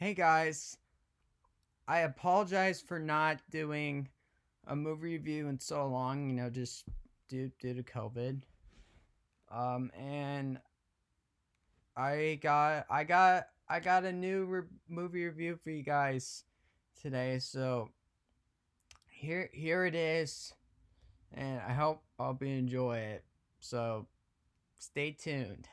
Hey guys, I apologize for not doing a movie review in so long, just due to COVID. And I got a new movie review for you guys today. So here it is, and I hope you enjoy it. So stay tuned.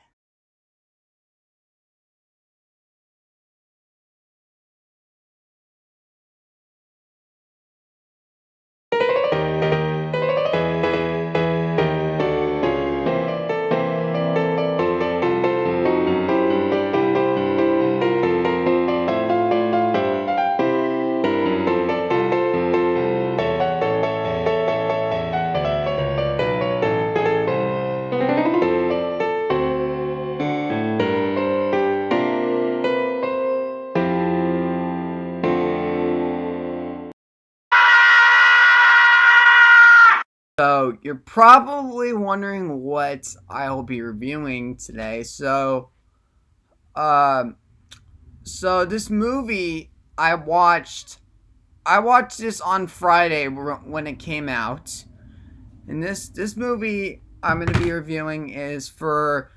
So you're probably wondering what I'll be reviewing today. Um, so this movie I watched this on Friday when it came out, and this movie I'm gonna be reviewing is for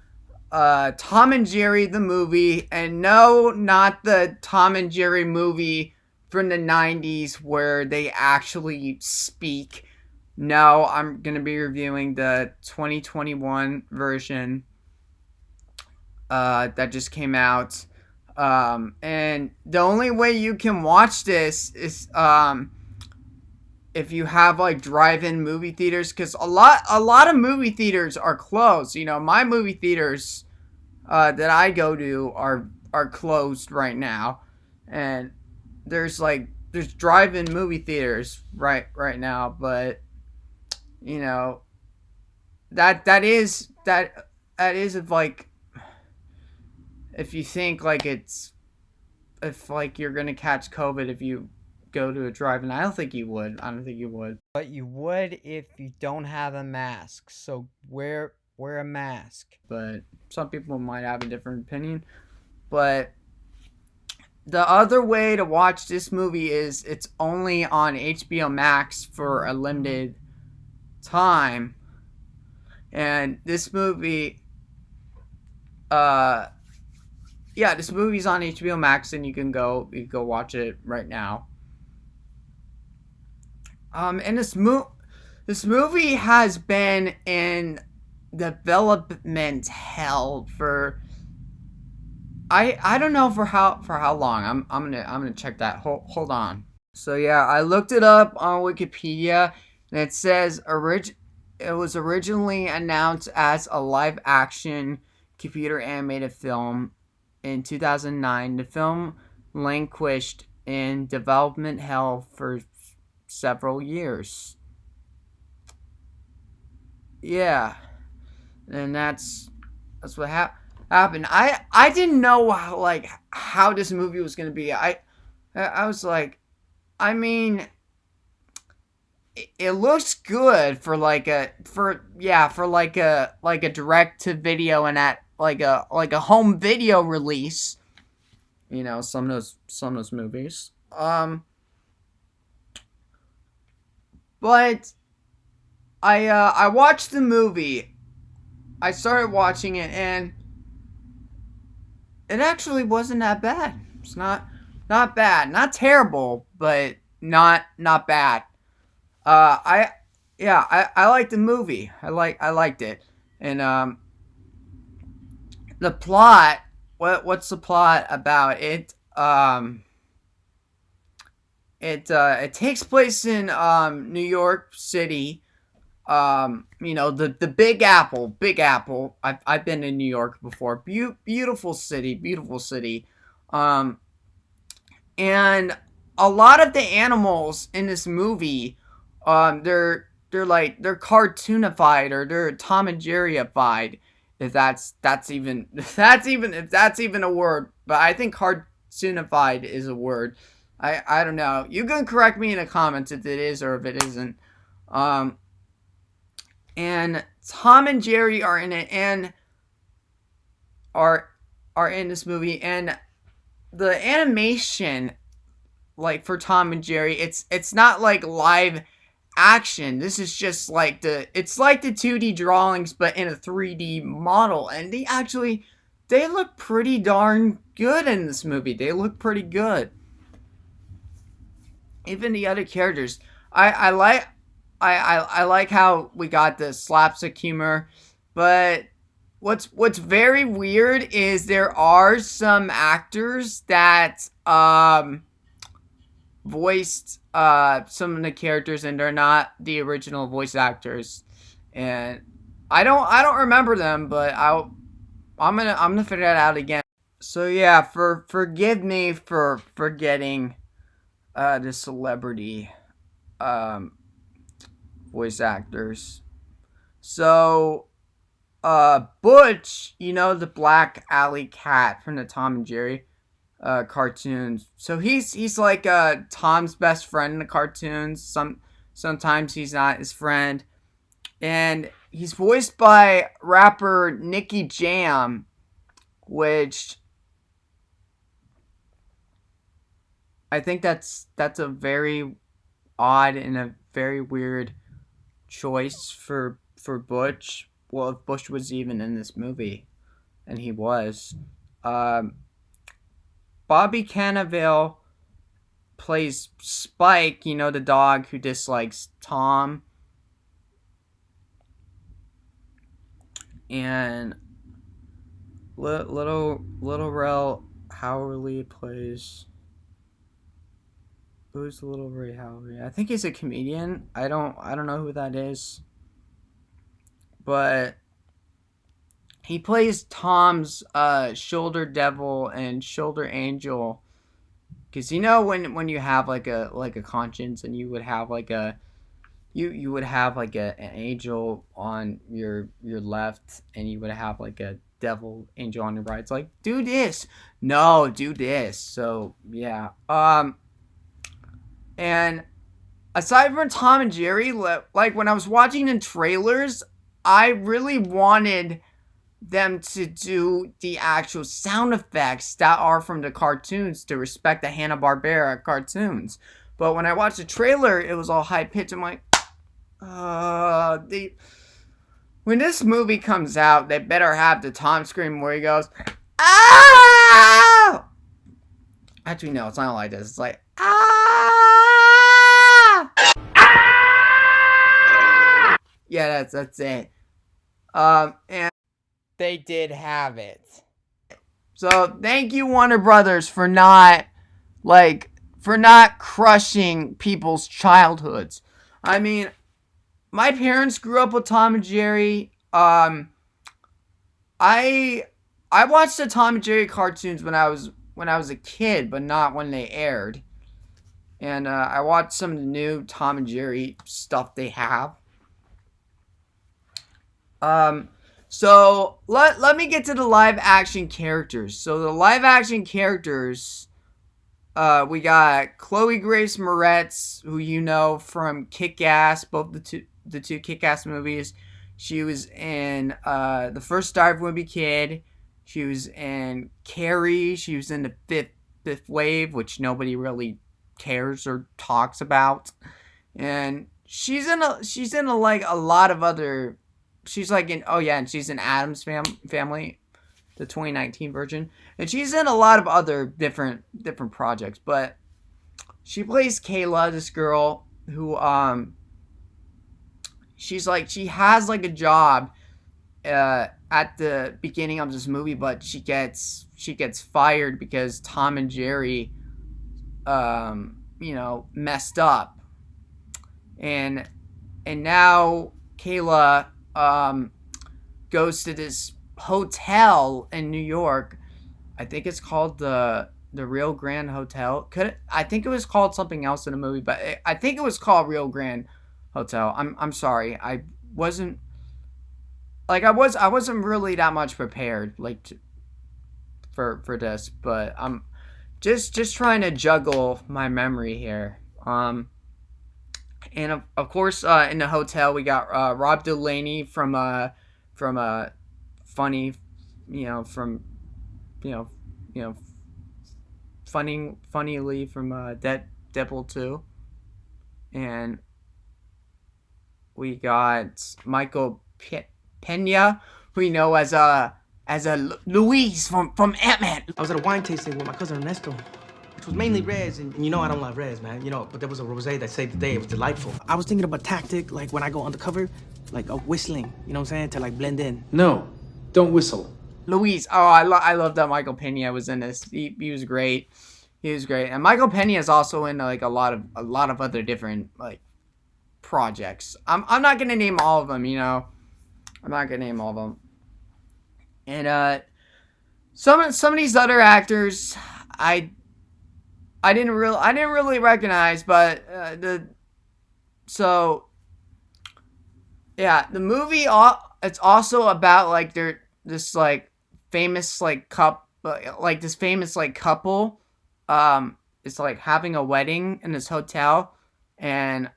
Tom and Jerry the movie, and no, not the Tom and Jerry movie from the '90s where they actually speak. No, I'm gonna be reviewing the 2021 version that just came out. And the only way you can watch this is if you have like drive-in movie theaters, because a lot of movie theaters are closed. My movie theaters that I go to are closed right now, and there's drive-in movie theaters right now, but you know that is if you think like it's if like you're gonna catch COVID if you go to a drive-in. I don't think you would. But you would if you don't have a mask. So wear a mask. But some people might have a different opinion. But the other way to watch this movie is it's only on HBO Max for a limited time. And this movie uh yeah, this movie's on HBO Max, and you can go watch it right now. And this movie has been in development hell for I don't know for how long. I'm gonna check that. Hold on. So yeah, I looked it up on Wikipedia, and it says it was originally announced as a live action computer animated film in 2009. The film languished in development hell for several years. Yeah, and that's what happened. I didn't know how this movie was gonna be. I was like, I mean, it looks good for like a direct to video, and at like a home video release. Some of those movies. But I watched the movie. I started watching it, and it actually wasn't that bad. It's not bad, not terrible, but not bad. I yeah, I liked the movie. I liked it, and the plot. What's the plot about it? It takes place in New York City. The Big Apple, Big Apple. I've been in New York before. Beautiful city, beautiful city. Um, and a lot of the animals in this movie, they're cartoonified, or they're Tom and Jerryified, if that's even if that's even a word. But I think cartoonified is a word. I don't know. You can correct me in the comments if it is or if it isn't. Um, and Tom and Jerry are in it, and are in this movie, and the animation, like for Tom and Jerry, it's not like live action. This is just like it's like the 2D drawings but in a 3D model, and they look pretty darn good in this movie. They look pretty good. Even the other characters, I like I like how we got the slapstick humor, but what's very weird is there are some actors that voiced some of the characters, and they're not the original voice actors, and I don't remember them, but I'm gonna figure that out again. So yeah, forgive me for forgetting the celebrity um voice actors. So Butch, the black alley cat from the Tom and Jerry cartoons. So he's like Tom's best friend in the cartoons. Sometimes he's not his friend, and he's voiced by rapper Nicky Jam, which I think that's a very odd and a very weird choice for Butch. Well, if Butch was even in this movie, and he was. Um, Bobby Cannavale plays Spike, the dog who dislikes Tom. And Little Rel Howerly plays. Who's Little Ray Howerly? I think he's a comedian. I don't know who that is. But he plays Tom's shoulder devil and shoulder angel. Cause when you have like a conscience, and you would have like a you would have like an angel on your left, and you would have like a devil angel on your right. It's like, do this, no, do this. So yeah, and aside from Tom and Jerry, like when I was watching the trailers, I really wanted them to do the actual sound effects that are from the cartoons to respect the Hanna-Barbera cartoons. But when I watched the trailer, it was all high pitched. I'm like, when this movie comes out, they better have the Tom scream where he goes, ah! Actually, no, it's not like this. It's like, ah! Yeah, that's it. And they did have it. So thank you, Warner Brothers, for not crushing people's childhoods. I mean, my parents grew up with Tom and Jerry. I watched the Tom and Jerry cartoons when I was a kid, but not when they aired. And I watched some of the new Tom and Jerry stuff they have. So let me get to the live action characters. So the live action characters, we got Chloe Grace Moretz, who you know from Kick-Ass, both the two Kick-Ass movies. She was in the first Dive Wimpy Kid. She was in Carrie. She was in the Fifth Wave, which nobody really cares or talks about. And she's in like a lot of other. She's like in and she's in Addams Family, the 2019 version, and she's in a lot of other different projects. But she plays Kayla, this girl who she has like a job at the beginning of this movie, but she gets fired because Tom and Jerry messed up, and now Kayla goes to this hotel in New York. I think it's called the Rio Grande Hotel. I think it was called something else in the movie, but I think it was called Rio Grande Hotel. I'm sorry. I wasn't really that much prepared for this, but I'm just trying to juggle my memory here. And of course, in the hotel we got Rob Delaney from Funny, from funnily from Deadpool 2, and we got Michael Pena, who we know as Luis from Ant-Man. I was at a wine tasting with my cousin Ernesto, which was mainly reds, and you know I don't love reds, man. You know, but there was a rosé that saved the day. It was delightful. I was thinking of a tactic, like when I go undercover, like a whistling. You know what I'm saying? To like blend in. No, don't whistle. Luis. Oh, I love that Michael Pena was in this. He was great. He was great, and Michael Pena is also in like a lot of other different like projects. I'm not gonna name all of them. You know, I'm not gonna name all of them. And some of these other actors, I didn't really recognize, but the movie it's also about like this like famous like this famous like couple is like having a wedding in this hotel, and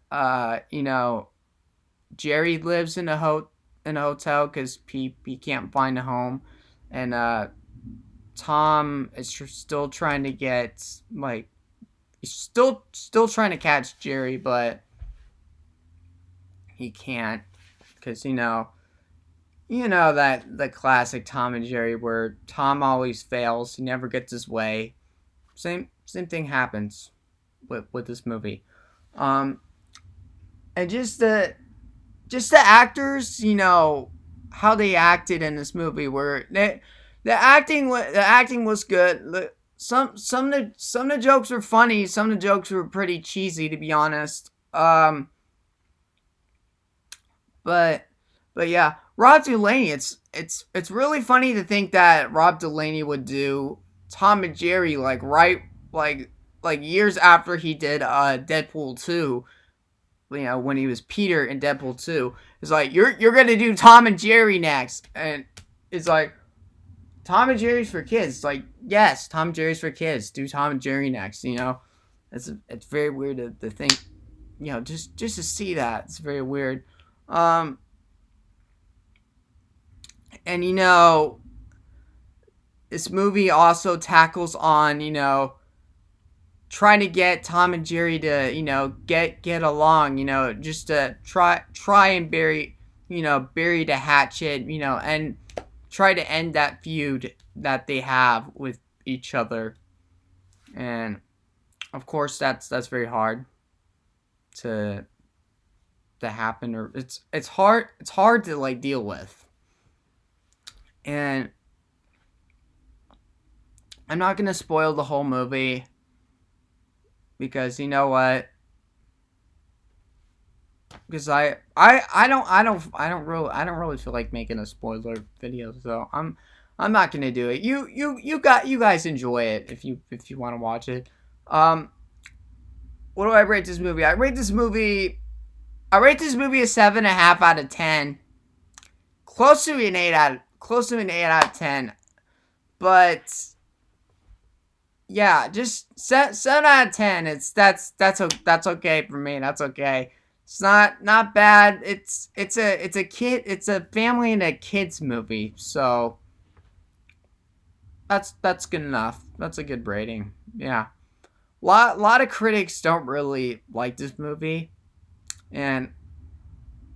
Jerry lives in a hotel because he can't find a home, and Tom is still trying to get like he's still trying to catch Jerry, but he can't because you know that the classic Tom and Jerry where Tom always fails, he never gets his way. Same thing happens with this movie, and just the actors, you know, how they acted in this movie were the acting was good. Some of the jokes were funny. Some of the jokes were pretty cheesy, to be honest. But yeah, Rob Delaney. It's really funny to think that Rob Delaney would do Tom and Jerry like years after he did Deadpool 2. You know, when he was Peter in Deadpool 2. It's like you're gonna do Tom and Jerry next, and it's like Tom and Jerry's for kids. It's like, yes, Tom and Jerry's for kids. Do Tom and Jerry next. You know, it's very weird to think. You know, just to see that, it's very weird. And you know, this movie also tackles on, you know, trying to get Tom and Jerry to, you know, get along, you know, just to try and bury the hatchet, you know, and try to end that feud that they have with each other. And of course that's very hard to happen, or it's hard to like deal with. And I'm not going to spoil the whole movie, because you know what? Because I don't really feel like making a spoiler video, so I'm not gonna do it. You guys enjoy it if you want to watch it. What do I rate this movie? I rate this movie a 7.5 out of 10. Close to an 8 out of 10. But yeah, just 7 out of 10. That's okay for me. That's okay. It's not bad. It's a family and a kids movie. So that's good enough. That's a good rating. Yeah. Lot of critics don't really like this movie, and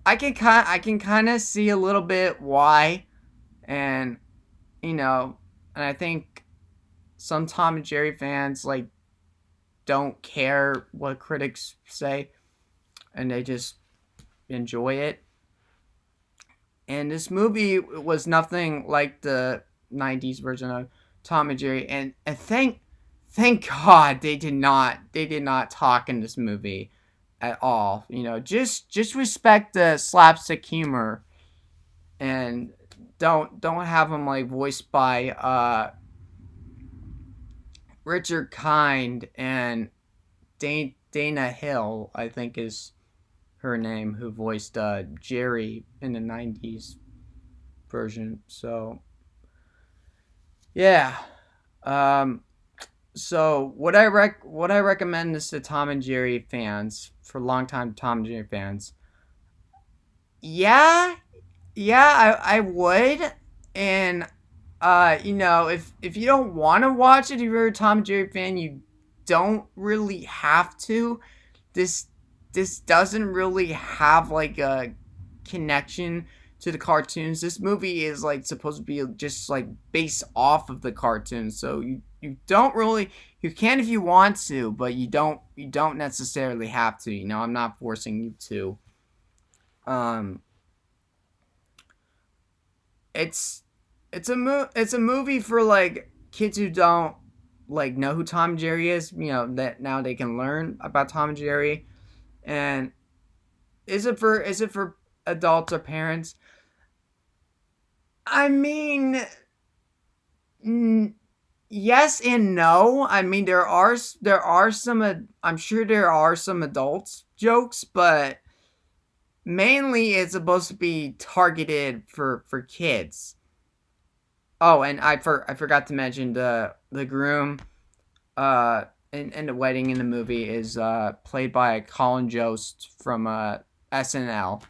I can kind of see a little bit why, and you know, and I think some Tom and Jerry fans like don't care what critics say, and they just enjoy it. And this movie was nothing like the 90s version of Tom and Jerry, and thank God they did not talk in this movie at all. You know, just respect the slapstick humor, and don't have them like voiced by Richard Kind and Dana Hill, I think is her name, who voiced Jerry in the 90s version. So yeah. So what I recommend this to Tom and Jerry fans, for longtime Tom and Jerry fans. Yeah, I would, and You know, if you don't want to watch it, if you're a Tom and Jerry fan, you don't really have to. This this doesn't really have like a connection to the cartoons. This movie is like supposed to be just like based off of the cartoons. So you don't really, you can if you want to, but you don't necessarily have to. You know, I'm not forcing you to. Um it's it's a movie for like kids who don't like know who Tom and Jerry is. You know that now they can learn about Tom and Jerry. And is it for adults or parents? I mean, n- yes and no. I mean, there are some I'm sure there are some adults jokes, but mainly it's supposed to be targeted for kids. Oh, and I forgot to mention the groom in the wedding in the movie is played by Colin Jost from SNL.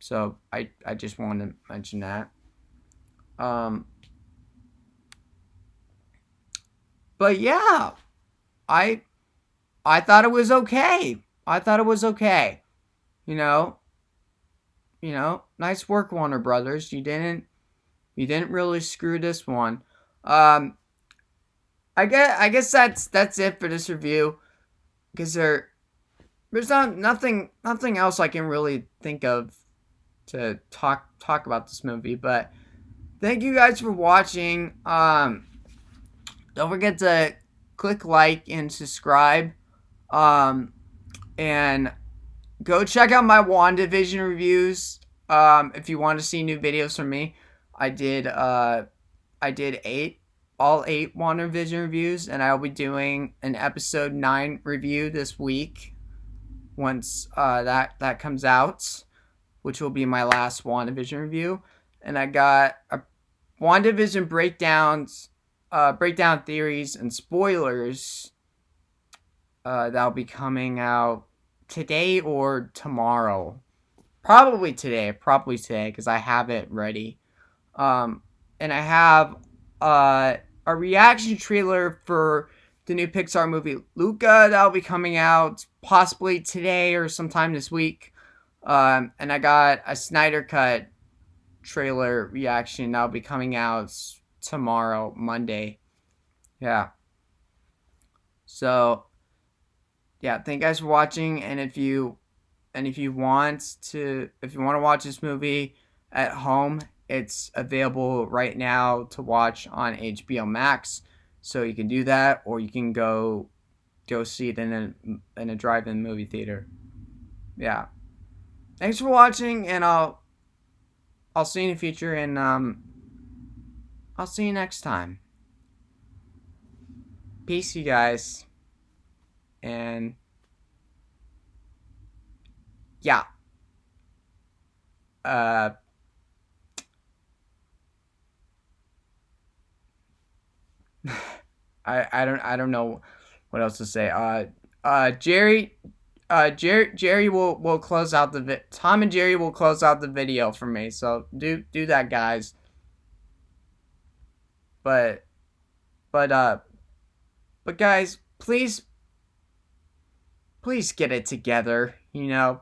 So I just wanted to mention that. Um but yeah, I I thought it was okay. I thought it was okay. You know, nice work, Warner Brothers. You didn't really screw this one. Um I guess that's it for this review because there's nothing else I can really think of to talk about this movie. But thank you guys for watching. Don't forget to click like and subscribe. Um, and go check out my WandaVision reviews. If you want to see new videos from me, I did I did all eight WandaVision reviews, and I'll be doing an episode 9 review this week once that comes out, which will be my last WandaVision review. And I got a WandaVision breakdowns, breakdown theories and spoilers that'll be coming out today or tomorrow. Probably today, because I have it ready. And I have a reaction trailer for the new Pixar movie Luca that'll be coming out possibly today or sometime this week. And I got a Snyder Cut trailer reaction that'll be coming out tomorrow, Monday. Yeah. So, yeah, thank you guys for watching. And if you want to watch this movie at home, it's available right now to watch on HBO Max. So you can do that, or you can go see it in a drive-in movie theater. Yeah. Thanks for watching, and I'll see you in the future, and I'll see you next time. Peace, you guys. And yeah. Uh I don't know what else to say. Jerry will close out Tom and Jerry will close out the video for me. So do that, guys. But but uh but guys, please get it together, you know.